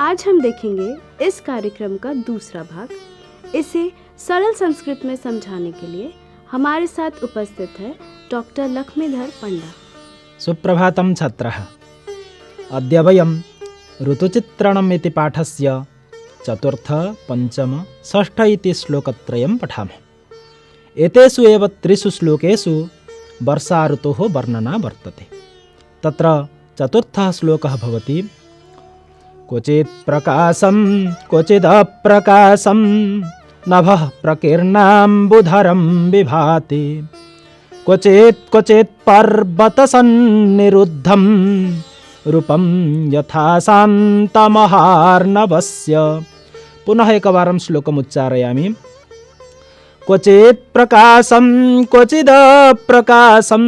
आज हम देखेंगे इस कार्यक्रम का दूसरा भाग। इसे सरल संस्कृत में समझाने के लिए हमारे साथ उपस्थित है डॉक्टर लक्ष्मीधर पंडा। सुप्रभातं छात्राः। अद्य वयं ऋतुचित्रणम् इति पाठस्य चतुर्थ, पंचम, षष्ठ इति श्लोकत्रयं पठामः। एतेषु एव त्रिषु श्लोकेषु वर्षा ऋतोः वर्णना वर्तते। तत्र चतुर्थः श्लोकः भवति क्वचित् प्रकाशं क्वचिदप्रकाशं नभः प्रकीर्णाम्बुधरं विभाति क्वचित् पर्वतसन्निरुद्धं रूपं यथा शान्तमहार्णवस्य। पुनः एकवारं श्लोकम् उच्चारयामि। क्वचित् प्रकाशं क्वचिदप्रकाशं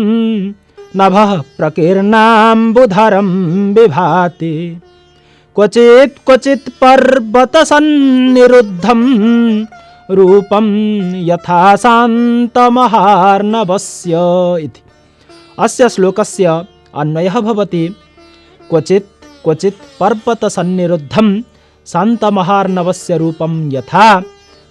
नभः प्रकीर्णाम्बुधरं विभाति क्वचित् पर्वतसन्निरुद्धं रूपं यथा शान्तमहार्णवस्य इति। अस्य श्लोकस्य अन्वयः भवति क्वचित् पर्वतसन्निरुद्धं शान्तमहार्णवस्य रूपं यथा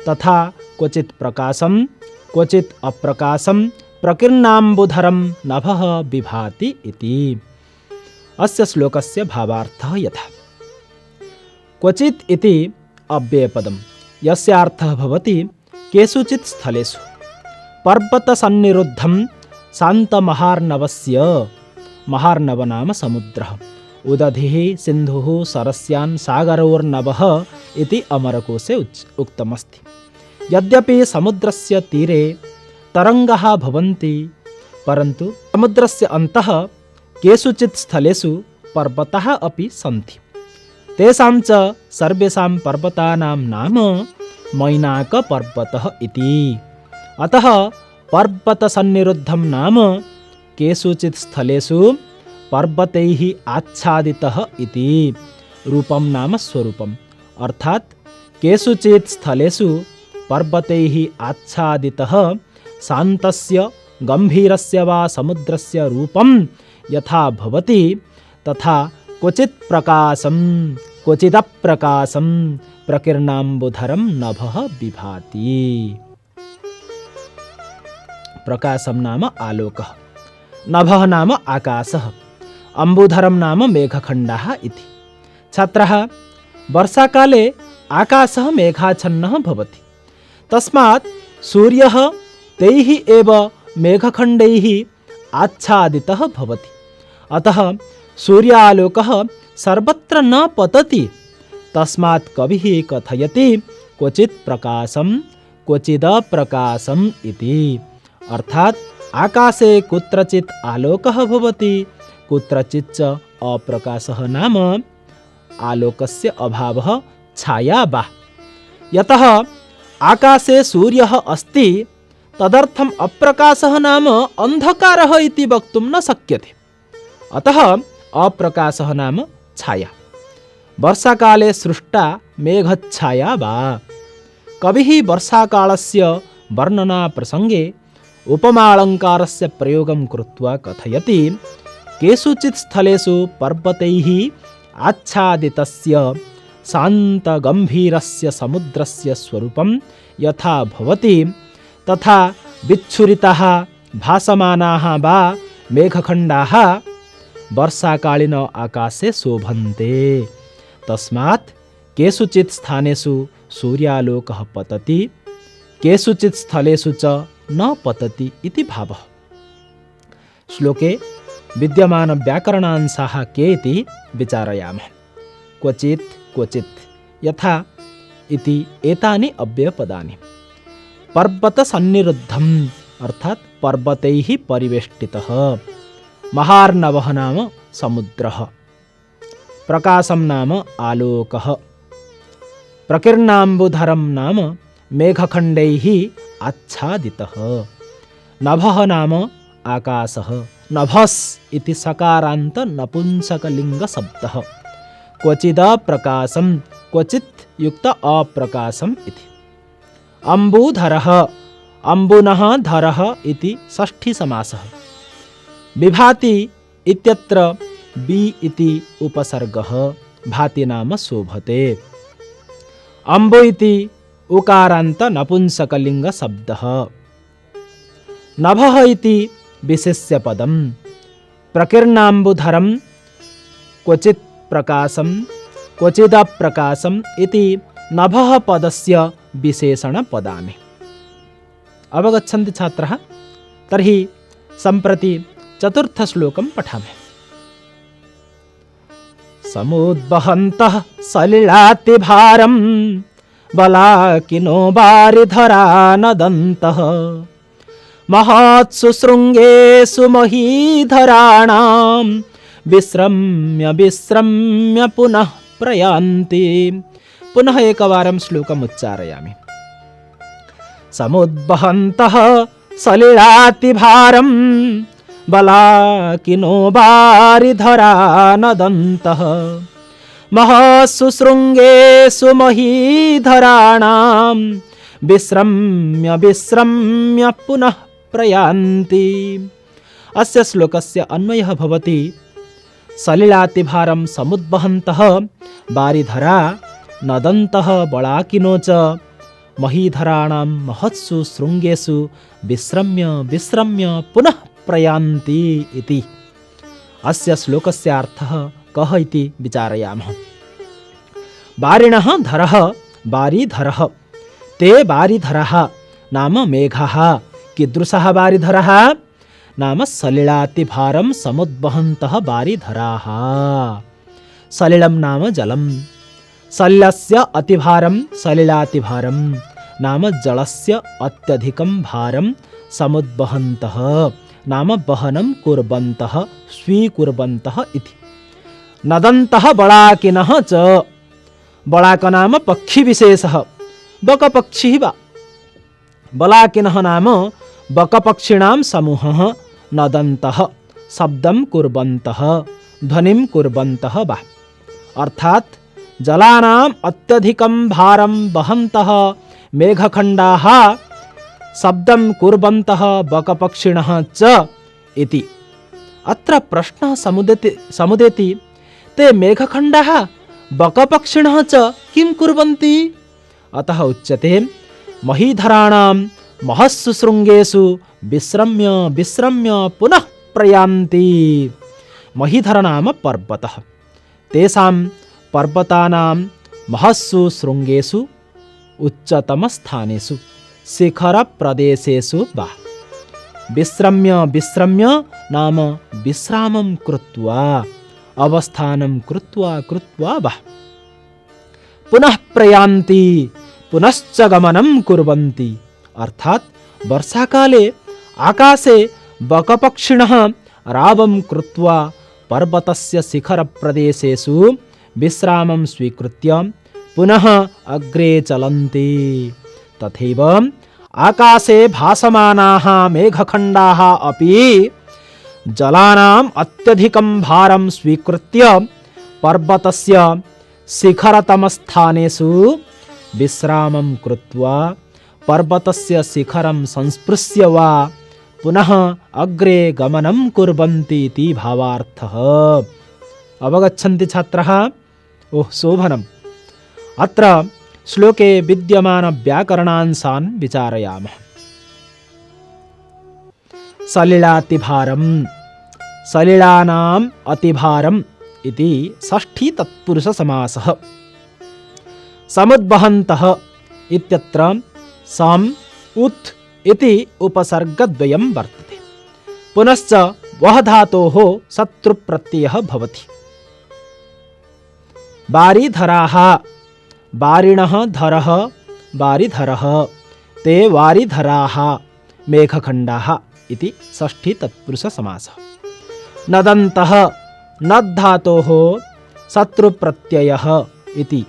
तथा क्वचित् प्रकाशं क्वचित् अप्रकाशं प्रकीर्णाम्बुधरं नभः विभाति इति। अस्य श्लोकस्य भावार्थः यथा। क्वचित् इति अव्ययपदं यस्य अर्थः भवति केषुचित् स्थलेषु। पर्वतसन्निरुद्धं शान्तमहार्णवस्य। महार्णव नाम समुद्रः। उदधिः सिन्धुः सरस्यान् सागरोर्नवः इति अमरकोशे उक्तमस्ति। यद्यपि समुद्रस्य तीरे तरङ्गाः भवन्ति, परन्तु समुद्रस्य अन्तः केषुचित् स्थलेषु पर्वताः अपि सन्ति। तेषां च सर्वेषां पर्वतानां नाम मैनाकपर्वतः इति। अतः पर्वतसन्निरुद्धं नाम केषुचित् स्थलेषु पर्वतैः आच्छादितः इति। रूपं नाम स्वरूपम्, अर्थात् केषुचित् स्थलेषु पर्वतैः आच्छादितः शान्तस्य गम्भीरस्य वा समुद्रस्य रूपं यथा भवति तथा क्वचित् प्रकाशं क्वचिदप्रकाशं प्रकीर्णाम्बुधरं नभः विभाति। प्रकाशं नाम आलोकः, नभः नाम आकाशः, अम्बुधरं नाम मेघखण्डाः इति। छात्राः, वर्षाकाले आकाशः मेघाच्छन्नः भवति। तस्मात् सूर्यः तैः एव मेघखण्डैः आच्छादितः भवति। अतः सूर्यालोकः सर्वत्र न पतति। तस्मात् कविः कथयति क्वचित् प्रकाशं क्वचिदप्रकाशम् इति। अर्थात् आकाशे कुत्रचित् आलोकः भवति, कुत्रचित् च अप्रकाशः नाम आलोकस्य अभावः, छाया वा। यतः आकाशे सूर्यः अस्ति, तदर्थम् अप्रकाशः नाम अन्धकारः इति वक्तुं न शक्यते। अतः अप्रकाशः नाम छाया। वर्षाकाले सृष्टा मेघच्छाया वा। कविः वर्षाकालस्य वर्णनाप्रसङ्गे उपमालङ्कारस्य प्रयोगं कृत्वा कथयति केषुचित् स्थलेषु पर्वतैः आच्छादितस्य शान्तगम्भीरस्य समुद्रस्य स्वरूपं यथा भवति तथा विच्छुरिताः भासमानाः वा मेघखण्डाः वर्षाकालीन आकाशे शोभन्ते। तस्मात् केषुचित् स्थानेषु सूर्यालोकः पतति, केषुचित् स्थलेषु च न पतति इति भावः। श्लोके विद्यमान व्याकरणांशाः के इति विचारयामः। क्वचित् क्वचित् यथा इति एतानि अव्ययपदानि। पर्वतसन्निरुद्धम् अर्थात् पर्वतैः परिवेष्टितः। महार्णवः नाम समुद्रः। प्रकाशं नाम आलोकः। प्रकीर्णाम्बुधरं नाम मेघखण्डैः आच्छादितः। नभः नाम आकाशः। नभस् इति सकारान्त नपुंसकलिङ्गशब्दः। क्वचिदप्रकाशं क्वचित् युक्त अप्रकाशम् इति। अम्बुधरः अम्बुनः धरः इति षष्ठी समासः। विभाति इत्यत्र बि इति उपसर्गः भाति नाम शोभते। अम्बु इति उकारान्त नपुंसकलिङ्ग शब्दः। नभः इति विशेष्य पदम्। प्रकीर्णाम्बुधरं क्वचित् प्रकाशं क्वचिदप्रकाशम् इति नभः पदस्य विशेषण पदानि। अवगच्छन्ति छात्रः? तर्हि सम्प्रति चतुर्थ श्लोकं पठामः। समुद्वहन्तः सलिलातिभारं बलाकिनो वारिधरा नदन्तः महत्सु शृङ्गेषु महीधराणां विश्रम्य विश्रम्य पुनः प्रयान्ति। पुनः एकवारं श्लोकम् उच्चारयामि। समुद्वहन्तः सलिलातिभारं बलाकिनो वारिधरा नदन्तः महत्सु शृङ्गेषु महीधराणां विश्रम्य विश्रम्य पुनः प्रयान्ति। अस्य श्लोकस्य अन्वयः भवति सलिलातिभारं समुद्वहन्तः वारिधरा नदन्तः बलाकिनो च महीधराणां महत्सु शृङ्गेषु विश्रम्य विश्रम्य पुनः प्रयान्ति इति। अस्य श्लोकस्य अर्थः कः इति विचारयामः। वारिणः धरः वारिधरः ते वारिधरः नाम मेघः। कीदृशः वारिधरः नाम सलिलातिभारं समुद्वहन्तः वारिधराः। सलिलं नाम जलं। सलिलस्य अतिभारं सलिलातिभारं नाम जलस्य अत्यधिकं भारं समुद्वहन्तः नाम वहनं कुर्वन्तः स्वीकुर्वन्तः इति। नदन्तः बलाकिनः च। बलाक नाम पक्षिविशेषः बकपक्षिः वा। बलाकिनः नाम बकपक्षिणां समूहः। नदन्तः शब्दं कुर्वन्तः ध्वनिं कुर्वन्तः वा। अर्थात् जलानाम् अत्यधिकं भारं वहन्तः मेघखण्डाः शब्दं कुर्वन्तः बकपक्षिणः च इति। अत्र प्रश्नः समुदेति ते मेघखण्डाः बकपक्षिणः च किं कुर्वन्ति? अतः उच्यते महीधराणां महत्सु शृङ्गेषु विश्रम्य विश्रम्य पुनः प्रयान्ति। महीधर नाम पर्वतः। तेषां पर्वतानां महत्सु शृङ्गेषु उच्चतमस्थानेषु शिखरप्रदेशेषु वा। विश्रम्य विश्रम्य नाम विश्रामं कृत्वा अवस्थानं कृत्वा कृत्वा वा। पुनः प्रयान्ति पुनश्च गमनं कुर्वन्ति। अर्थात् वर्षाकाले आकाशे बकपक्षिणः रावं कृत्वा पर्वतस्य शिखरप्रदेशेषु विश्रामं स्वीकृत्य पुनः अग्रे चलन्ति। तथैव आकाशे भासमानाः मेघखण्डाः अपि जलानाम् अत्यधिकं भारं स्वीकृत्य पर्वतस्य शिखरतमस्थानेषु विश्रामं कृत्वा पर्वतस्य शिखरं संस्पृश्य वा पुनः अग्रे गमनं कुर्वन्ति इति भावार्थः। अवगच्छन्ति छात्रः? ओह शोभनम्। अत्र श्लोके विद्यमान व्याकरणांशान् विचारयामः। सलिलातिभारं सलिलानाम् अतिभारम् इति षष्ठी तत्पुरुष समासः। समुद्वहन्तः इत्यत्र सम् उत् इति उपसर्गद्वयं वर्तते। पुनश्च वह धातोः शत्रुप्रत्ययः भवति। वारिधराः वारिणः धरः वारिधरः ते वारिधराः मेघखण्डाः इति षष्ठी तत्पुरुष समासः। नदन्तः नद् धातोः शत्रुप्रत्ययः इति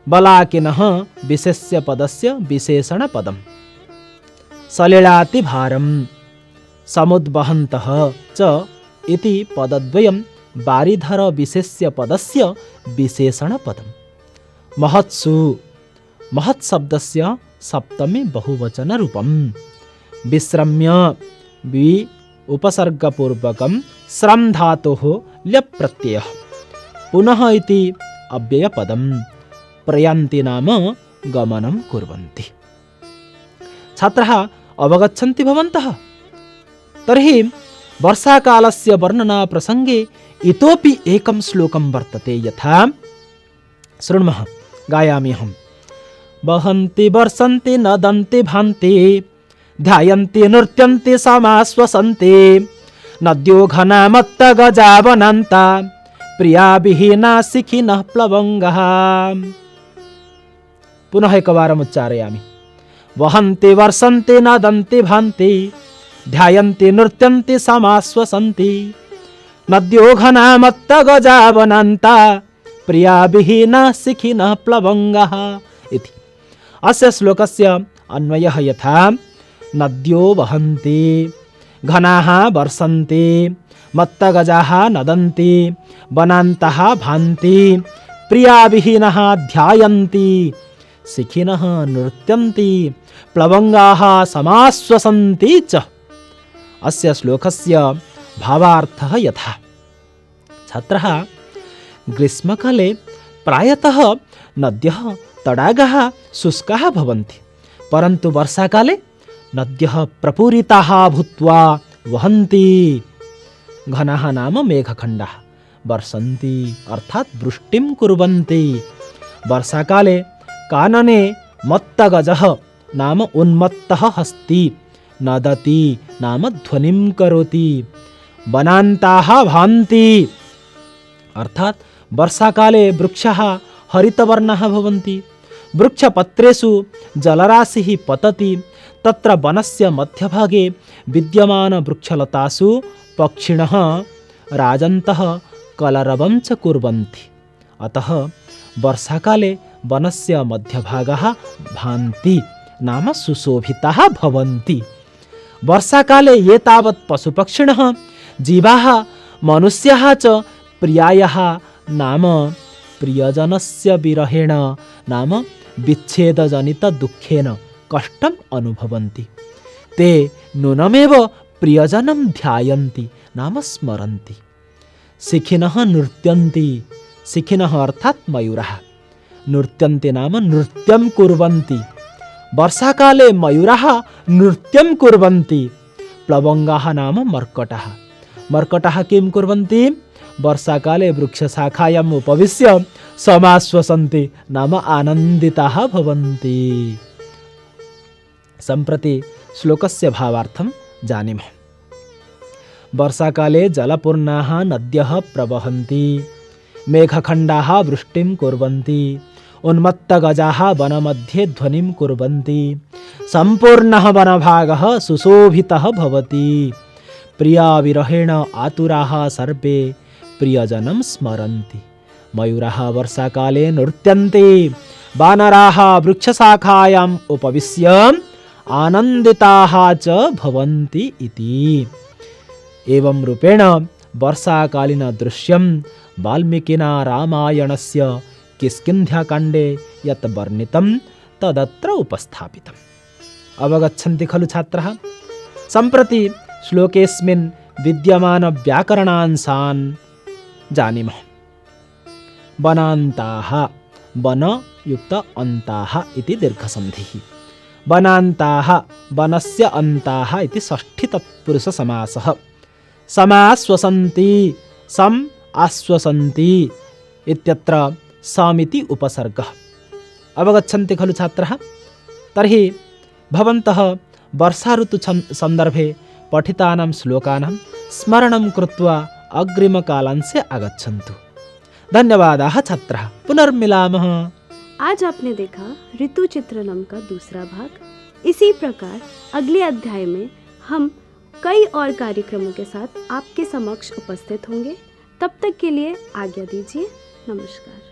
बलाकिनः विशेष्य पदस्य विशेषण पदम्। सलिलातिभारं समुद्वहन्तः च इति पदद्वयं वारिधर विशेष्य पदस्य विशेषण पदम्। महत्सु महत् शब्दस्य सप्तमी बहुवचन रूपम्। विश्रम्य वि उपसर्गपूर्वकं श्रम धातोः ल्यप् प्रत्ययः। पुनः इति अव्ययपदं प्रयान्ति नाम गमनं कुर्वन्ति। छात्राः अवगच्छन्ति भवन्तः? तर्हि वर्षाकालस्य वर्णना प्रसङ्गे इतोपि एकं श्लोकं वर्तते, यथा शृण्मः, गायामि अहम्। वहन्ति वर्षन्ति नदन्ति भान्ति ध्यायन्ति नृत्यन्ति समाश्वसन्ति नद्यो घनामत्त गजावनन्ता प्रिया विहीना शिखिनः प्लवङ्गः। पुनः एकवारम् उच्चारयामि। वहन्ति वर्षन्ति नदन्ति भान्ति ध्यायन्ति नृत्यन्ति समाश्वसन्ति नद्यो घनामत्त गजावनन्ता प्रिया विहीना शिखिनः प्लवङ्गः इति। अस्य श्लोकस्य अन्वयः यथा नद्यो वहन्ति घनाः वर्षन्ति मत्तगजाः नदन्ति वनान्तः भान्ति प्रिया विहीनः ध्यायन्ति शिखिनः नृत्यन्ति प्लवङ्गाः समाश्वसन्ति च। अस्य श्लोकस्य भावार्थः यथा। छात्राः, ग्रीष्मकाले प्रायतः नद्यः तडागाः शुष्काः भवन्ति, परन्तु वर्षाकाले नद्यः प्रपूरिताः भूत्वा वहन्ति। घनाः नाम मेघखण्डाः वर्षन्ति अर्थात् वृष्टिं कुर्वन्ति। वर्षाकाले कानने मत्तगजः नाम उन्मत्तः हस्ति नदति नाम ध्वनिं करोति। वनान्ताः भान्ति अर्थात् वर्षाकाले वृक्षाः हरितवर्णाः भवन्ति। वृक्षपत्रेषु जलराशिः पतति। तत्र वनस्य मध्यभागे विद्यमानवृक्षलतासु पक्षिणः राजन्तः कलरवं च कुर्वन्ति। अतः वर्षाकाले वनस्य मध्यभागः भान्ति नाम सुशोभिताः भवन्ति। वर्षाकाले ये तावत् पशुपक्षिणः जीवाः मनुष्याः च प्रियायाः नाम प्रियजनस्य विरहेण नाम विच्छेदजनित दुःखेन कष्टम् अनुभवन्ति। ते नूनमेव प्रियजनं ध्यायन्ति नाम स्मरन्ति। शिखिनः नृत्यन्ति। शिखिनः अर्थात् मयूरः। नृत्यन्ति नाम नृत्यं कुर्वन्ति। वर्षाकाले मयूराः नृत्यं कुर्वन्ति। प्लवङ्गाः नाम मर्कटाः। मर्कटाः किं कुर्वन्ति? वर्षाकाले वृक्षशाखायाम् उपविश्य समाश्वसन्ति नाम आनन्दिताः भवन्ति। सम्प्रति श्लोकस्य भावार्थं जानीमः। वर्षाकाले जलपूर्णाः नद्यः प्रवहन्ति। मेघखण्डाः वृष्टिं कुर्वन्ति। उन्मत्तगजाः वनमध्ये ध्वनिं कुर्वन्ति। सम्पूर्णः वनभागः सुशोभितः भवति। प्रियाविरहेण आतुराः सर्वे प्रियजनं स्मरन्ति। मयूराः वर्षाकाले नृत्यन्ति। वानराः वृक्षशाखायाम् उपविश्य आनन्दिताः च भवन्ति इति। एवं रूपेण वर्षाकालीनदृश्यं वाल्मीकिना रामायणस्य किष्किन्धाकाण्डे यत् वर्णितं तदत्र उपस्थापितम्। अवगच्छन्ति खलु छात्राः? सम्प्रति श्लोकेऽस्मिन् विद्यमानव्याकरणांशान् जानीमः। वनान्ताः, वनयुक्त अन्ताः इति दीर्घसन्धिः। वनान्ताः, वनस्य अन्ताः इति षष्ठी तत्पुरुषसमासः। समाश्वसन्ति, सम् आश्वसन्ति इत्यत्र समिति उपसर्गः। अवगच्छन्ति खलु छात्राः? तर्हि भवन्तः वर्षा ऋतु सन्दर्भे पठितानां श्लोकानां स्मरणं कृत्वा अग्रिमकालांशे आगच्छन्तु। धन्यवादाः छात्राः। पुनर्मिलामः। आज आपने देखा ऋतु चित्रणम का दूसरा भाग। इसी प्रकार अगले अध्याय में हम कई और कार्यक्रमों के साथ आपके समक्ष उपस्थित होंगे। तब तक के लिए आज्ञा दीजिए। नमस्कार।